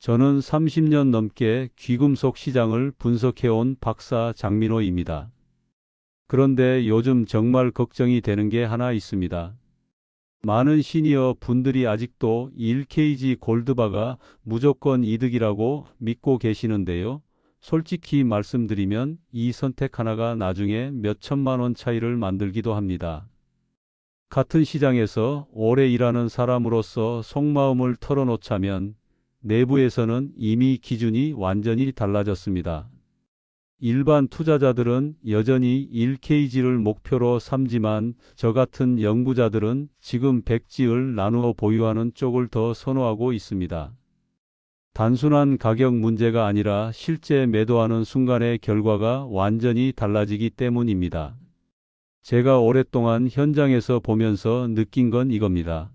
저는 30년 넘게 귀금속 시장을 분석해온 박사 장민호입니다. 그런데 요즘 정말 걱정이 되는 게 하나 있습니다. 많은 시니어 분들이 아직도 1kg 골드바가 무조건 이득이라고 믿고 계시는데요. 솔직히 말씀드리면 이 선택 하나가 나중에 몇 천만 원 차이를 만들기도 합니다. 같은 시장에서 오래 일하는 사람으로서 속마음을 털어놓자면 내부에서는 이미 기준이 완전히 달라졌습니다. 일반 투자자들은 여전히 1kg를 목표로 삼지만 저 같은 연구자들은 지금 백지을 나누어 보유하는 쪽을 더 선호하고 있습니다. 단순한 가격 문제가 아니라 실제 매도하는 순간의 결과가 완전히 달라지기 때문입니다. 제가 오랫동안 현장에서 보면서 느낀 건 이겁니다.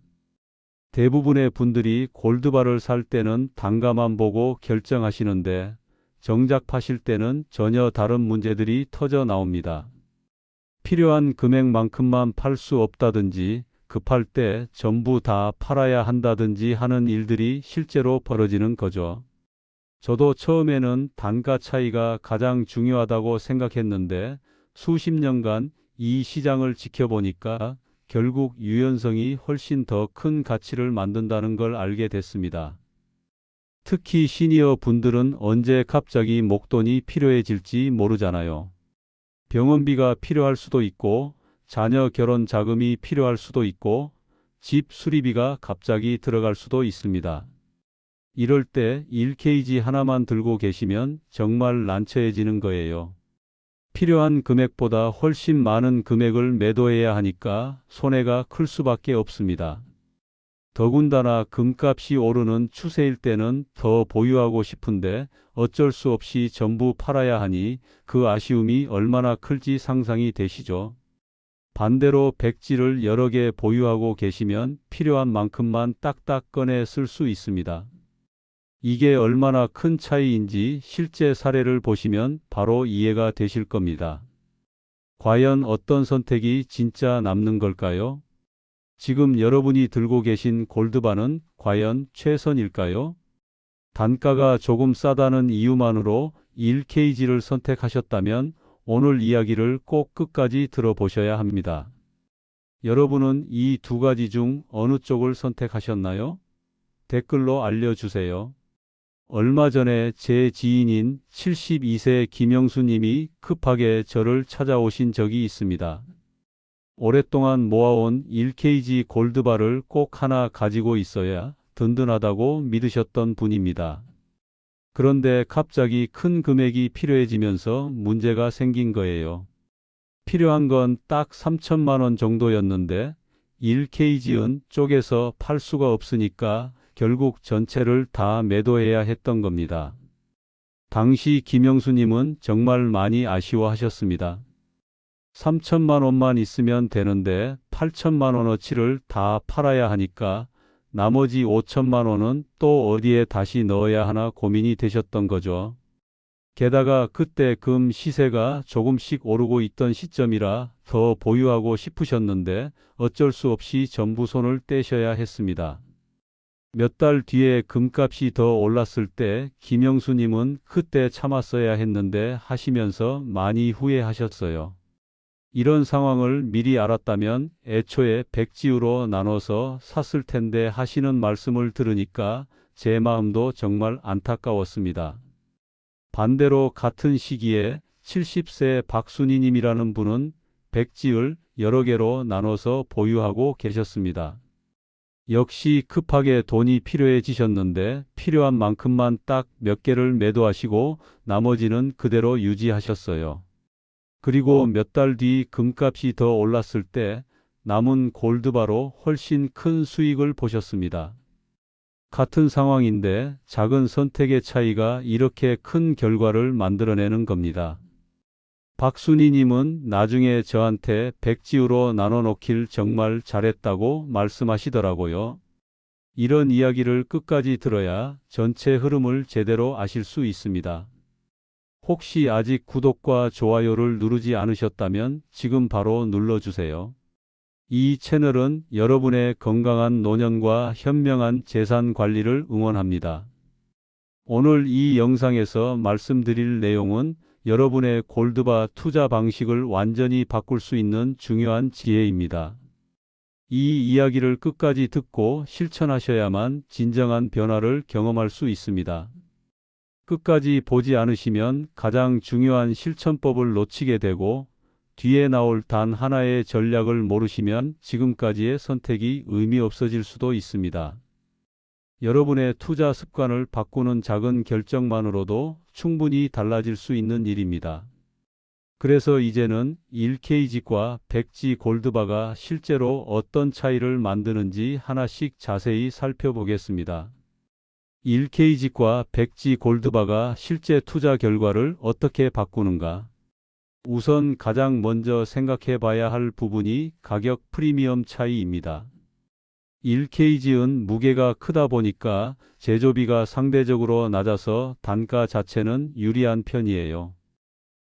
대부분의 분들이 골드바를 살 때는 단가만 보고 결정하시는데 정작 파실 때는 전혀 다른 문제들이 터져 나옵니다. 필요한 금액만큼만 팔 수 없다든지 급할 때 전부 다 팔아야 한다든지 하는 일들이 실제로 벌어지는 거죠. 저도 처음에는 단가 차이가 가장 중요하다고 생각했는데 수십 년간 이 시장을 지켜보니까 결국 유연성이 훨씬 더 큰 가치를 만든다는 걸 알게 됐습니다. 특히 시니어 분들은 언제 갑자기 목돈이 필요해질지 모르잖아요. 병원비가 필요할 수도 있고, 자녀 결혼 자금이 필요할 수도 있고, 집 수리비가 갑자기 들어갈 수도 있습니다. 이럴 때 1kg 하나만 들고 계시면 정말 난처해지는 거예요. 필요한 금액보다 훨씬 많은 금액을 매도해야 하니까 손해가 클 수밖에 없습니다. 더군다나 금값이 오르는 추세일 때는 더 보유하고 싶은데 어쩔 수 없이 전부 팔아야 하니 그 아쉬움이 얼마나 클지 상상이 되시죠? 반대로 백지를 여러 개 보유하고 계시면 필요한 만큼만 딱딱 꺼내 쓸 수 있습니다. 이게 얼마나 큰 차이인지 실제 사례를 보시면 바로 이해가 되실 겁니다. 과연 어떤 선택이 진짜 남는 걸까요? 지금 여러분이 들고 계신 골드바는 과연 최선일까요? 단가가 조금 싸다는 이유만으로 1kg를 선택하셨다면 오늘 이야기를 꼭 끝까지 들어보셔야 합니다. 여러분은 이 두 가지 중 어느 쪽을 선택하셨나요? 댓글로 알려주세요. 얼마 전에 제 지인인 72세 김영수님이 급하게 저를 찾아오신 적이 있습니다. 오랫동안 모아온 1kg 골드바를 꼭 하나 가지고 있어야 든든하다고 믿으셨던 분입니다. 그런데 갑자기 큰 금액이 필요해지면서 문제가 생긴 거예요. 필요한 건 딱 3천만 원 정도였는데 1kg은 쪼개서 팔 수가 없으니까 결국 전체를 다 매도해야 했던 겁니다. 당시 김영수님은 정말 많이 아쉬워하셨습니다. 3천만 원만 있으면 되는데 8천만 원어치를 다 팔아야 하니까 나머지 5천만 원은 또 어디에 다시 넣어야 하나 고민이 되셨던 거죠. 게다가 그때 금 시세가 조금씩 오르고 있던 시점이라 더 보유하고 싶으셨는데 어쩔 수 없이 전부 손을 떼셔야 했습니다. 몇 달 뒤에 금값이 더 올랐을 때 김영수님은 그때 참았어야 했는데 하시면서 많이 후회하셨어요. 이런 상황을 미리 알았다면 애초에 백지우로 나눠서 샀을 텐데 하시는 말씀을 들으니까 제 마음도 정말 안타까웠습니다. 반대로 같은 시기에 70세 박순희님이라는 분은 백지을 여러 개로 나눠서 보유하고 계셨습니다. 역시 급하게 돈이 필요해지셨는데 필요한 만큼만 딱 몇 개를 매도하시고 나머지는 그대로 유지하셨어요. 그리고 몇 달 뒤 금값이 더 올랐을 때 남은 골드바로 훨씬 큰 수익을 보셨습니다. 같은 상황인데 작은 선택의 차이가 이렇게 큰 결과를 만들어내는 겁니다. 박순희님은 나중에 저한테 백지우로 나눠놓길 정말 잘했다고 말씀하시더라고요. 이런 이야기를 끝까지 들어야 전체 흐름을 제대로 아실 수 있습니다. 혹시 아직 구독과 좋아요를 누르지 않으셨다면 지금 바로 눌러주세요. 이 채널은 여러분의 건강한 노년과 현명한 재산 관리를 응원합니다. 오늘 이 영상에서 말씀드릴 내용은 여러분의 골드바 투자 방식을 완전히 바꿀 수 있는 중요한 지혜입니다. 이 이야기를 끝까지 듣고 실천하셔야만 진정한 변화를 경험할 수 있습니다. 끝까지 보지 않으시면 가장 중요한 실천법을 놓치게 되고 뒤에 나올 단 하나의 전략을 모르시면 지금까지의 선택이 의미 없어질 수도 있습니다. 여러분의 투자 습관을 바꾸는 작은 결정만으로도 충분히 달라질 수 있는 일입니다. 그래서 이제는 1KG과 100G 골드바가 실제로 어떤 차이를 만드는지 하나씩 자세히 살펴보겠습니다. 1KG과 100G 골드바가 실제 투자 결과를 어떻게 바꾸는가? 우선 가장 먼저 생각해 봐야 할 부분이 가격 프리미엄 차이입니다. 1kg은 무게가 크다 보니까 제조비가 상대적으로 낮아서 단가 자체는 유리한 편이에요.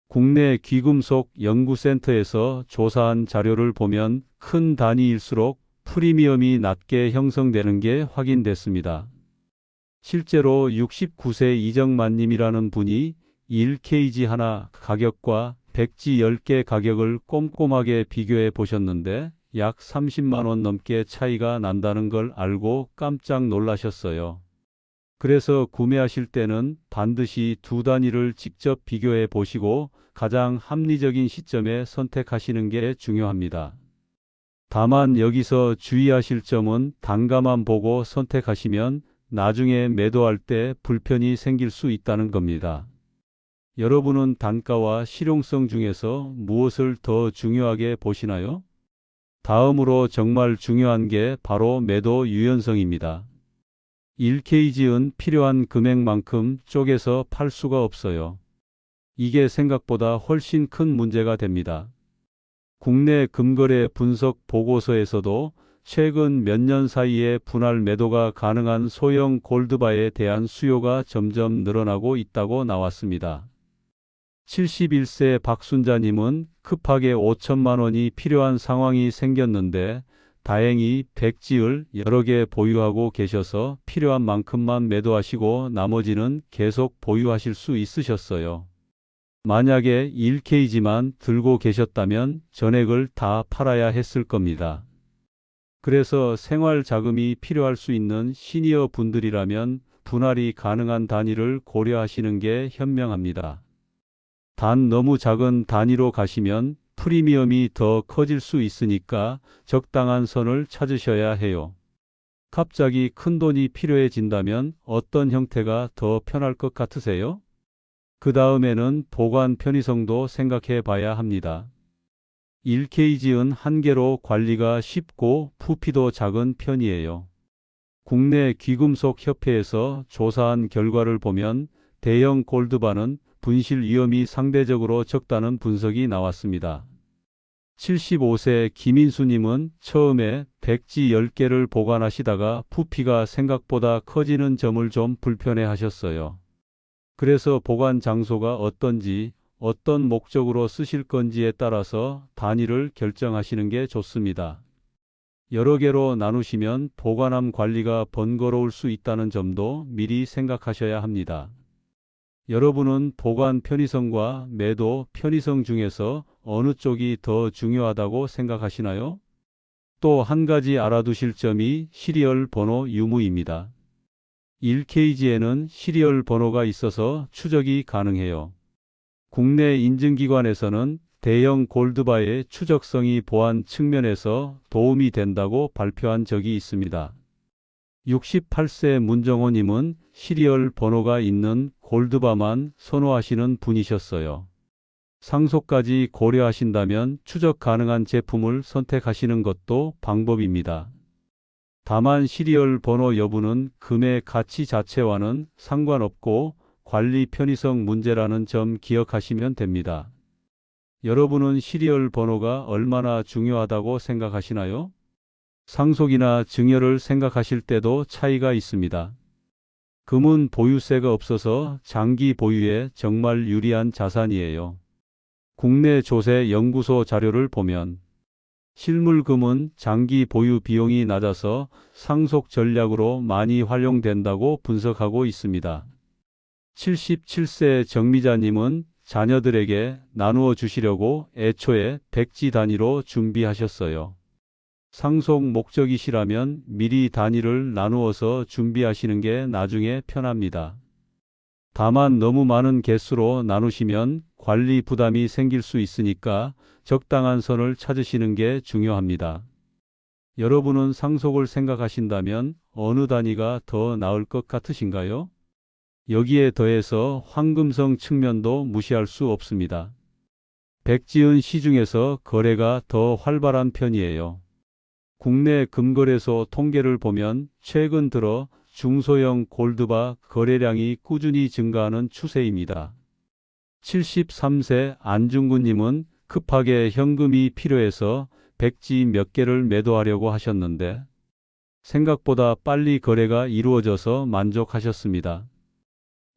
국내 귀금속 연구센터에서 조사한 자료를 보면 큰 단위일수록 프리미엄이 낮게 형성되는 게 확인됐습니다. 실제로 69세 이정만님이라는 분이 1kg 하나 가격과 100G 10개 가격을 꼼꼼하게 비교해 보셨는데 약 30만 원 넘게 차이가 난다는 걸 알고 깜짝 놀라셨어요. 그래서 구매하실 때는 반드시 두 단위를 직접 비교해 보시고 가장 합리적인 시점에 선택하시는 게 중요합니다. 다만 여기서 주의하실 점은 단가만 보고 선택하시면 나중에 매도할 때 불편이 생길 수 있다는 겁니다. 여러분은 단가와 실용성 중에서 무엇을 더 중요하게 보시나요? 다음으로 정말 중요한 게 바로 매도 유연성입니다. 1kg은 필요한 금액만큼 쪼개서 팔 수가 없어요. 이게 생각보다 훨씬 큰 문제가 됩니다. 국내 금거래 분석 보고서에서도 최근 몇 년 사이에 분할 매도가 가능한 소형 골드바에 대한 수요가 점점 늘어나고 있다고 나왔습니다. 71세 박순자님은 급하게 5천만 원이 필요한 상황이 생겼는데 다행히 100G를 여러 개 보유하고 계셔서 필요한 만큼만 매도하시고 나머지는 계속 보유하실 수 있으셨어요. 만약에 1kg만 들고 계셨다면 전액을 다 팔아야 했을 겁니다. 그래서 생활 자금이 필요할 수 있는 시니어 분들이라면 분할이 가능한 단위를 고려하시는 게 현명합니다. 단 너무 작은 단위로 가시면 프리미엄이 더 커질 수 있으니까 적당한 선을 찾으셔야 해요. 갑자기 큰 돈이 필요해진다면 어떤 형태가 더 편할 것 같으세요? 그 다음에는 보관 편의성도 생각해 봐야 합니다. 1kg은 한 개로 관리가 쉽고 부피도 작은 편이에요. 국내 귀금속 협회에서 조사한 결과를 보면 대형 골드바는 분실 위험이 상대적으로 적다는 분석이 나왔습니다. 75세 김인수님은 처음에 100G 10개를 보관하시다가 부피가 생각보다 커지는 점을 좀 불편해 하셨어요. 그래서 보관 장소가 어떤지, 어떤 목적으로 쓰실 건지에 따라서 단위를 결정하시는 게 좋습니다. 여러 개로 나누시면 보관함 관리가 번거로울 수 있다는 점도 미리 생각하셔야 합니다. 여러분은 보관 편의성과 매도 편의성 중에서 어느 쪽이 더 중요하다고 생각하시나요? 또 한 가지 알아두실 점이 시리얼 번호 유무입니다. 1kg에는 시리얼 번호가 있어서 추적이 가능해요. 국내 인증기관에서는 대형 골드바의 추적성이 보안 측면에서 도움이 된다고 발표한 적이 있습니다. 68세 문정호님은 시리얼 번호가 있는 골드바만 선호하시는 분이셨어요. 상속까지 고려하신다면 추적 가능한 제품을 선택하시는 것도 방법입니다. 다만 시리얼 번호 여부는 금의 가치 자체와는 상관없고 관리 편의성 문제라는 점 기억하시면 됩니다. 여러분은 시리얼 번호가 얼마나 중요하다고 생각하시나요? 상속이나 증여를 생각하실 때도 차이가 있습니다. 금은 보유세가 없어서 장기 보유에 정말 유리한 자산이에요. 국내 조세 연구소 자료를 보면 실물금은 장기 보유 비용이 낮아서 상속 전략으로 많이 활용된다고 분석하고 있습니다. 77세 정미자님은 자녀들에게 나누어 주시려고 애초에 백지 단위로 준비하셨어요. 상속 목적이시라면 미리 단위를 나누어서 준비하시는 게 나중에 편합니다. 다만 너무 많은 개수로 나누시면 관리 부담이 생길 수 있으니까 적당한 선을 찾으시는 게 중요합니다. 여러분은 상속을 생각하신다면 어느 단위가 더 나을 것 같으신가요? 여기에 더해서 황금성 측면도 무시할 수 없습니다. 백지은 시중에서 거래가 더 활발한 편이에요. 국내 금거래소 통계를 보면 최근 들어 중소형 골드바 거래량이 꾸준히 증가하는 추세입니다. 73세 안중근님은 급하게 현금이 필요해서 백지 몇 개를 매도하려고 하셨는데 생각보다 빨리 거래가 이루어져서 만족하셨습니다.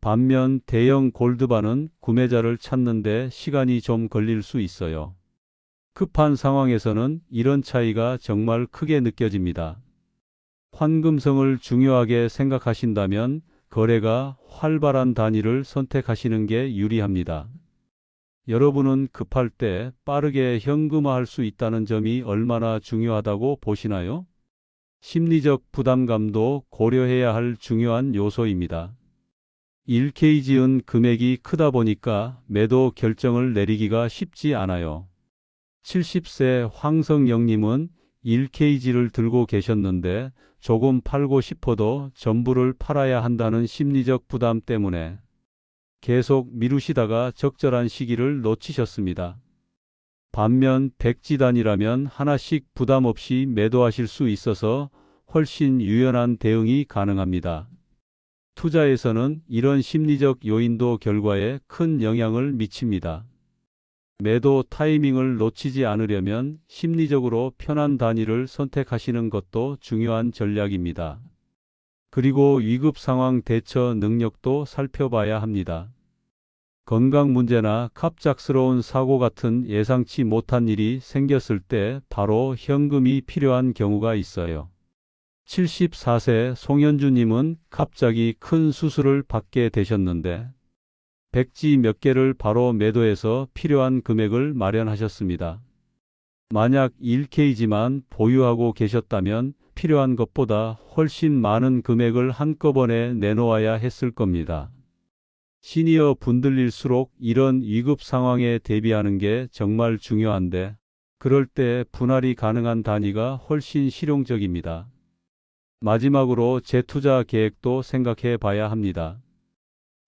반면 대형 골드바는 구매자를 찾는데 시간이 좀 걸릴 수 있어요. 급한 상황에서는 이런 차이가 정말 크게 느껴집니다. 황금성을 중요하게 생각하신다면 거래가 활발한 단위를 선택하시는 게 유리합니다. 여러분은 급할 때 빠르게 현금화할 수 있다는 점이 얼마나 중요하다고 보시나요? 심리적 부담감도 고려해야 할 중요한 요소입니다. 1kg은 금액이 크다 보니까 매도 결정을 내리기가 쉽지 않아요. 70세 황성영님은 1kg를 들고 계셨는데 조금 팔고 싶어도 전부를 팔아야 한다는 심리적 부담 때문에 계속 미루시다가 적절한 시기를 놓치셨습니다. 반면 백지단이라면 하나씩 부담 없이 매도하실 수 있어서 훨씬 유연한 대응이 가능합니다. 투자에서는 이런 심리적 요인도 결과에 큰 영향을 미칩니다. 매도 타이밍을 놓치지 않으려면 심리적으로 편한 단위를 선택하시는 것도 중요한 전략입니다. 그리고 위급 상황 대처 능력도 살펴봐야 합니다. 건강 문제나 갑작스러운 사고 같은 예상치 못한 일이 생겼을 때 바로 현금이 필요한 경우가 있어요. 74세 송현주님은 갑자기 큰 수술을 받게 되셨는데 백지 몇 개를 바로 매도해서 필요한 금액을 마련하셨습니다. 만약 1kg만 보유하고 계셨다면 필요한 것보다 훨씬 많은 금액을 한꺼번에 내놓아야 했을 겁니다. 시니어 분들일수록 이런 위급 상황에 대비하는 게 정말 중요한데 그럴 때 분할이 가능한 단위가 훨씬 실용적입니다. 마지막으로 재투자 계획도 생각해 봐야 합니다.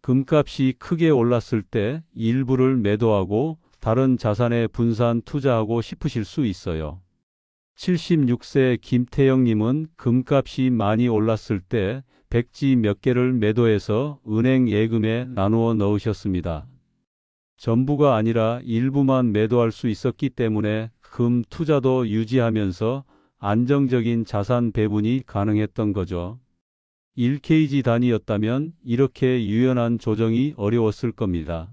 금값이 크게 올랐을 때 일부를 매도하고 다른 자산에 분산 투자하고 싶으실 수 있어요. 76세 김태영님은 금값이 많이 올랐을 때 백지 몇 개를 매도해서 은행 예금에 나누어 넣으셨습니다. 전부가 아니라 일부만 매도할 수 있었기 때문에 금 투자도 유지하면서 안정적인 자산 배분이 가능했던 거죠. 1kg 단위였다면 이렇게 유연한 조정이 어려웠을 겁니다.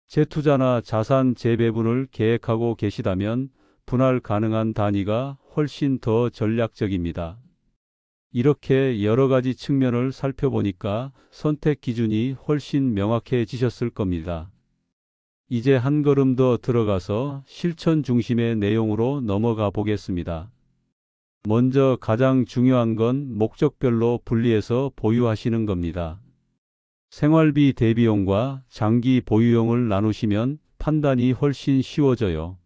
재투자나 자산 재배분을 계획하고 계시다면 분할 가능한 단위가 훨씬 더 전략적입니다. 이렇게 여러 가지 측면을 살펴보니까 선택 기준이 훨씬 명확해지셨을 겁니다. 이제 한 걸음 더 들어가서 실천 중심의 내용으로 넘어가 보겠습니다. 먼저 가장 중요한 건 목적별로 분리해서 보유하시는 겁니다. 생활비 대비용과 장기 보유용을 나누시면 판단이 훨씬 쉬워져요.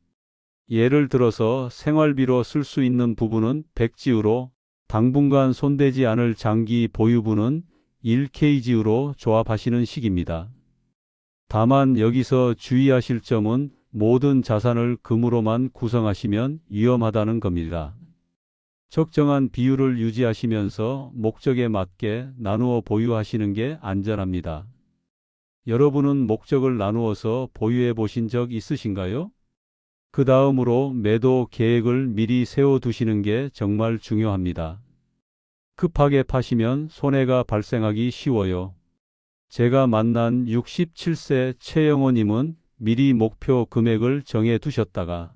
예를 들어서 생활비로 쓸 수 있는 부분은 백지우로, 당분간 손대지 않을 장기 보유분은 1kg로 조합하시는 식입니다. 다만 여기서 주의하실 점은 모든 자산을 금으로만 구성하시면 위험하다는 겁니다. 적정한 비율을 유지하시면서 목적에 맞게 나누어 보유하시는 게 안전합니다. 여러분은 목적을 나누어서 보유해 보신 적 있으신가요? 그 다음으로 매도 계획을 미리 세워두시는 게 정말 중요합니다. 급하게 파시면 손해가 발생하기 쉬워요. 제가 만난 67세 최영호님은 미리 목표 금액을 정해 두셨다가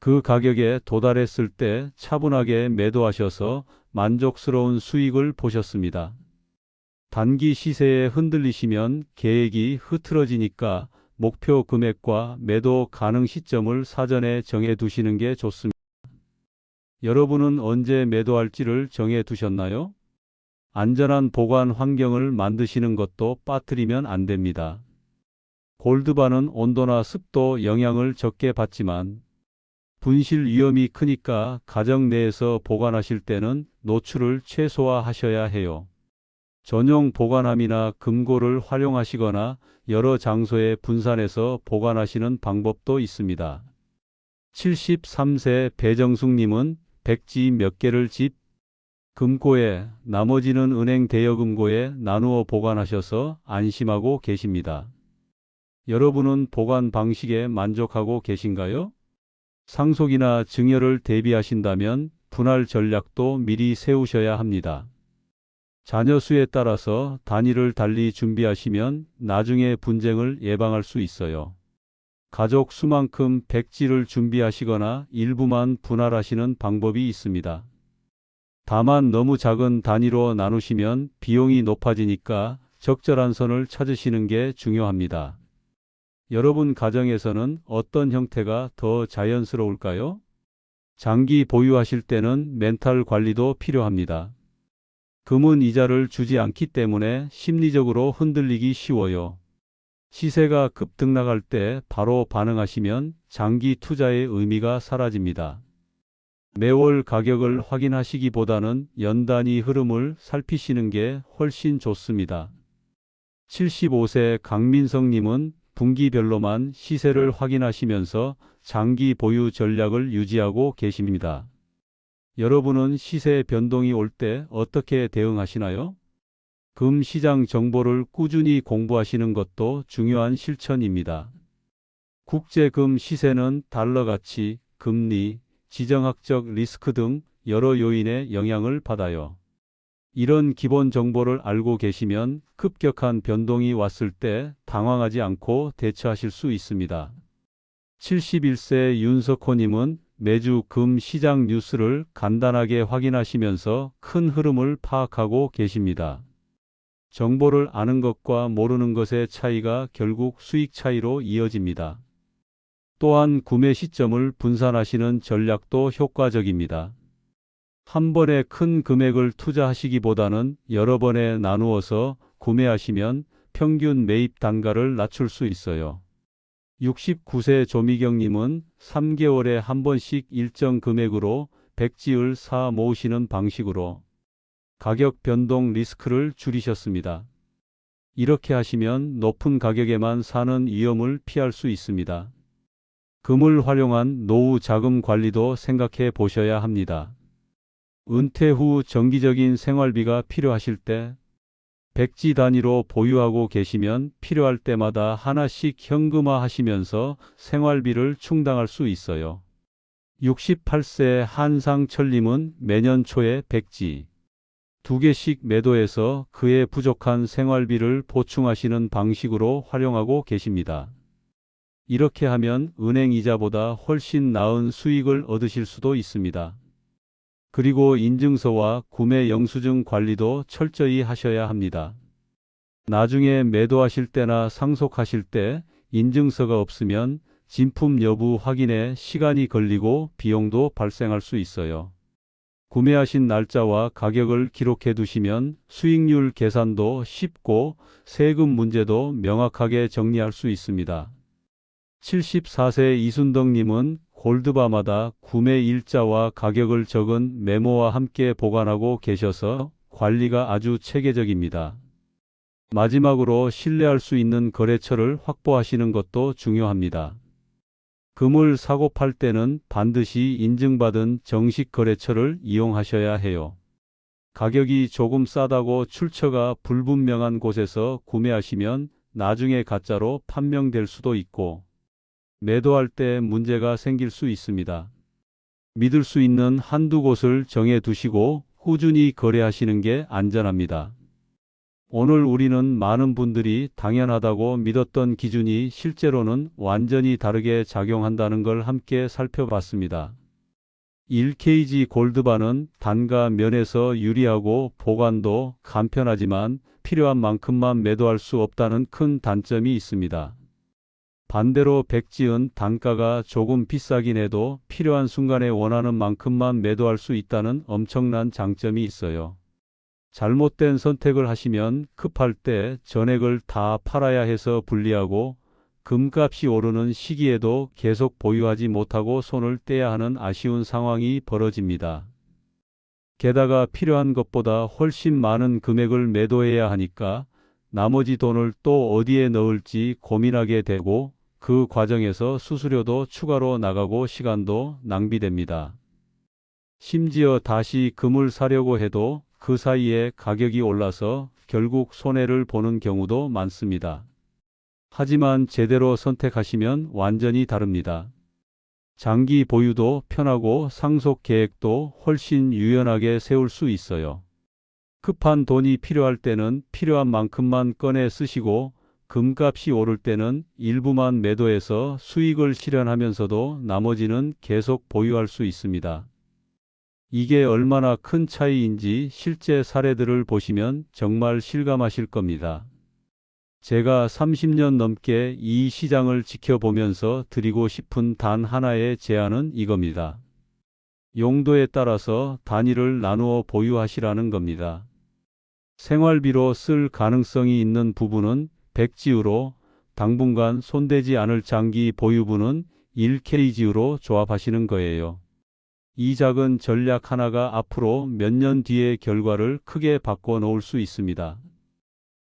그 가격에 도달했을 때 차분하게 매도하셔서 만족스러운 수익을 보셨습니다. 단기 시세에 흔들리시면 계획이 흐트러지니까 목표 금액과 매도 가능 시점을 사전에 정해 두시는 게 좋습니다. 여러분은 언제 매도할지를 정해 두셨나요? 안전한 보관 환경을 만드시는 것도 빠뜨리면 안 됩니다. 골드바는 온도나 습도 영향을 적게 받지만 분실 위험이 크니까 가정 내에서 보관하실 때는 노출을 최소화하셔야 해요. 전용 보관함이나 금고를 활용하시거나 여러 장소에 분산해서 보관하시는 방법도 있습니다. 73세 배정숙님은 백지 몇 개를 집 금고에 나머지는 은행 대여금고에 나누어 보관하셔서 안심하고 계십니다. 여러분은 보관 방식에 만족하고 계신가요? 상속이나 증여를 대비하신다면 분할 전략도 미리 세우셔야 합니다. 자녀 수에 따라서 단위를 달리 준비하시면 나중에 분쟁을 예방할 수 있어요. 가족 수만큼 백지를 준비하시거나 일부만 분할하시는 방법이 있습니다. 다만 너무 작은 단위로 나누시면 비용이 높아지니까 적절한 선을 찾으시는 게 중요합니다. 여러분 가정에서는 어떤 형태가 더 자연스러울까요? 장기 보유하실 때는 멘탈 관리도 필요합니다. 금은 이자를 주지 않기 때문에 심리적으로 흔들리기 쉬워요. 시세가 급등나갈 때 바로 반응하시면 장기 투자의 의미가 사라집니다. 매월 가격을 확인하시기보다는 연단위 흐름을 살피시는 게 훨씬 좋습니다. 75세 강민성님은 분기별로만 시세를 확인하시면서 장기 보유 전략을 유지하고 계십니다. 여러분은 시세 변동이 올 때 어떻게 대응하시나요? 금 시장 정보를 꾸준히 공부하시는 것도 중요한 실천입니다. 국제 금 시세는 달러 가치, 금리, 지정학적 리스크 등 여러 요인의 영향을 받아요. 이런 기본 정보를 알고 계시면 급격한 변동이 왔을 때 당황하지 않고 대처하실 수 있습니다. 71세 윤석호님은 매주 금 시장 뉴스를 간단하게 확인하시면서 큰 흐름을 파악하고 계십니다. 정보를 아는 것과 모르는 것의 차이가 결국 수익 차이로 이어집니다. 또한 구매 시점을 분산하시는 전략도 효과적입니다. 한 번에 큰 금액을 투자하시기보다는 여러 번에 나누어서 구매하시면 평균 매입 단가를 낮출 수 있어요. 69세 조미경님은 3개월에 한 번씩 일정 금액으로 백지을 사 모으시는 방식으로 가격 변동 리스크를 줄이셨습니다. 이렇게 하시면 높은 가격에만 사는 위험을 피할 수 있습니다. 금을 활용한 노후 자금 관리도 생각해 보셔야 합니다. 은퇴 후 정기적인 생활비가 필요하실 때 백지 단위로 보유하고 계시면 필요할 때마다 하나씩 현금화 하시면서 생활비를 충당할 수 있어요. 68세 한상철님은 매년 초에 백지 2개씩 매도해서 그에 부족한 생활비를 보충하시는 방식으로 활용하고 계십니다. 이렇게 하면 은행 이자보다 훨씬 나은 수익을 얻으실 수도 있습니다. 그리고 인증서와 구매 영수증 관리도 철저히 하셔야 합니다. 나중에 매도하실 때나 상속하실 때 인증서가 없으면 진품 여부 확인에 시간이 걸리고 비용도 발생할 수 있어요. 구매하신 날짜와 가격을 기록해 두시면 수익률 계산도 쉽고 세금 문제도 명확하게 정리할 수 있습니다. 74세 이순덕님은 골드바마다 구매 일자와 가격을 적은 메모와 함께 보관하고 계셔서 관리가 아주 체계적입니다. 마지막으로 신뢰할 수 있는 거래처를 확보하시는 것도 중요합니다. 금을 사고 팔 때는 반드시 인증받은 정식 거래처를 이용하셔야 해요. 가격이 조금 싸다고 출처가 불분명한 곳에서 구매하시면 나중에 가짜로 판명될 수도 있고 매도할 때 문제가 생길 수 있습니다. 믿을 수 있는 한두 곳을 정해 두시고 꾸준히 거래하시는 게 안전합니다. 오늘 우리는 많은 분들이 당연하다고 믿었던 기준이 실제로는 완전히 다르게 작용한다는 걸 함께 살펴봤습니다. 1kg 골드바는 단가 면에서 유리하고 보관도 간편하지만 필요한 만큼만 매도할 수 없다는 큰 단점이 있습니다. 반대로 백지은 단가가 조금 비싸긴 해도 필요한 순간에 원하는 만큼만 매도할 수 있다는 엄청난 장점이 있어요. 잘못된 선택을 하시면 급할 때 전액을 다 팔아야 해서 불리하고 금값이 오르는 시기에도 계속 보유하지 못하고 손을 떼야 하는 아쉬운 상황이 벌어집니다. 게다가 필요한 것보다 훨씬 많은 금액을 매도해야 하니까 나머지 돈을 또 어디에 넣을지 고민하게 되고 그 과정에서 수수료도 추가로 나가고 시간도 낭비됩니다. 심지어 다시 금을 사려고 해도 그 사이에 가격이 올라서 결국 손해를 보는 경우도 많습니다. 하지만 제대로 선택하시면 완전히 다릅니다. 장기 보유도 편하고 상속 계획도 훨씬 유연하게 세울 수 있어요. 급한 돈이 필요할 때는 필요한 만큼만 꺼내 쓰시고 금값이 오를 때는 일부만 매도해서 수익을 실현하면서도 나머지는 계속 보유할 수 있습니다. 이게 얼마나 큰 차이인지 실제 사례들을 보시면 정말 실감하실 겁니다. 제가 30년 넘게 이 시장을 지켜보면서 드리고 싶은 단 하나의 제안은 이겁니다. 용도에 따라서 단위를 나누어 보유하시라는 겁니다. 생활비로 쓸 가능성이 있는 부분은 백지우로, 당분간 손대지 않을 장기 보유분은 1K지우로 조합하시는 거예요. 이 작은 전략 하나가 앞으로 몇 년 뒤의 결과를 크게 바꿔 놓을 수 있습니다.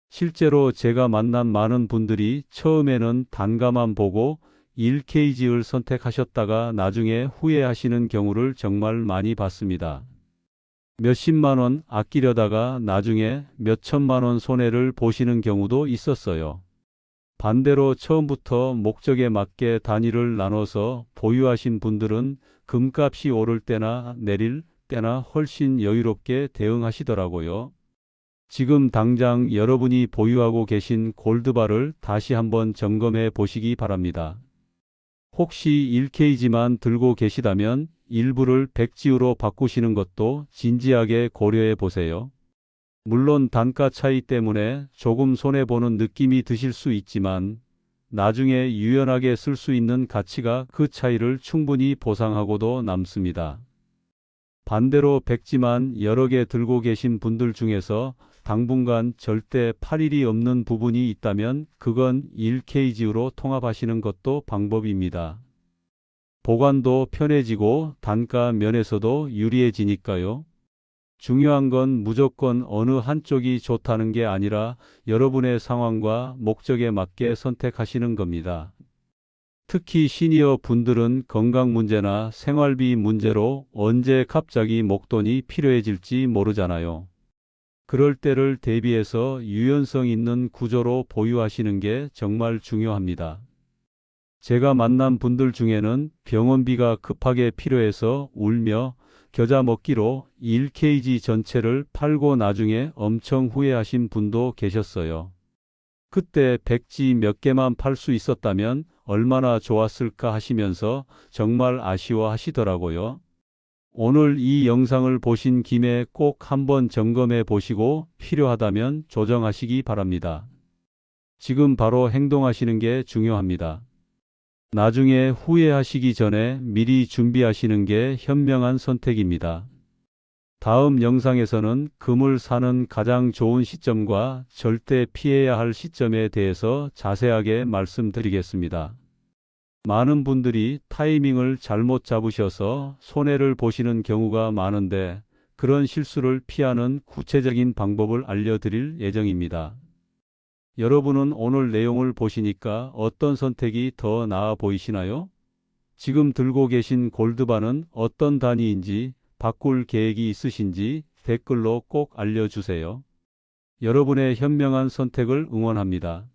실제로 제가 만난 많은 분들이 처음에는 단가만 보고 1K지을 선택하셨다가 나중에 후회하시는 경우를 정말 많이 봤습니다. 몇십만 원 아끼려다가 나중에 몇천만 원 손해를 보시는 경우도 있었어요. 반대로 처음부터 목적에 맞게 단위를 나눠서 보유하신 분들은 금값이 오를 때나 내릴 때나 훨씬 여유롭게 대응하시더라고요. 지금 당장 여러분이 보유하고 계신 골드바를 다시 한번 점검해 보시기 바랍니다. 혹시 1K지만 들고 계시다면 일부를 백지우로 바꾸시는 것도 진지하게 고려해 보세요. 물론 단가 차이 때문에 조금 손해보는 느낌이 드실 수 있지만 나중에 유연하게 쓸 수 있는 가치가 그 차이를 충분히 보상하고도 남습니다. 반대로 백지만 여러 개 들고 계신 분들 중에서 당분간 절대 팔 일이 없는 부분이 있다면 그건 1K지우로 통합하시는 것도 방법입니다. 보관도 편해지고 단가 면에서도 유리해지니까요. 중요한 건 무조건 어느 한쪽이 좋다는 게 아니라 여러분의 상황과 목적에 맞게 선택하시는 겁니다. 특히 시니어 분들은 건강 문제나 생활비 문제로 언제 갑자기 목돈이 필요해질지 모르잖아요. 그럴 때를 대비해서 유연성 있는 구조로 보유하시는 게 정말 중요합니다. 제가 만난 분들 중에는 병원비가 급하게 필요해서 울며 겨자 먹기로 1Kg 전체를 팔고 나중에 엄청 후회하신 분도 계셨어요. 그때 백지 몇 개만 팔 수 있었다면 얼마나 좋았을까 하시면서 정말 아쉬워하시더라고요. 오늘 이 영상을 보신 김에 꼭 한번 점검해 보시고 필요하다면 조정하시기 바랍니다. 지금 바로 행동하시는 게 중요합니다. 나중에 후회하시기 전에 미리 준비하시는 게 현명한 선택입니다. 다음 영상에서는 금을 사는 가장 좋은 시점과 절대 피해야 할 시점에 대해서 자세하게 말씀드리겠습니다. 많은 분들이 타이밍을 잘못 잡으셔서 손해를 보시는 경우가 많은데 그런 실수를 피하는 구체적인 방법을 알려드릴 예정입니다. 여러분은 오늘 내용을 보시니까 어떤 선택이 더 나아 보이시나요? 지금 들고 계신 골드바는 어떤 단위인지 바꿀 계획이 있으신지 댓글로 꼭 알려주세요. 여러분의 현명한 선택을 응원합니다.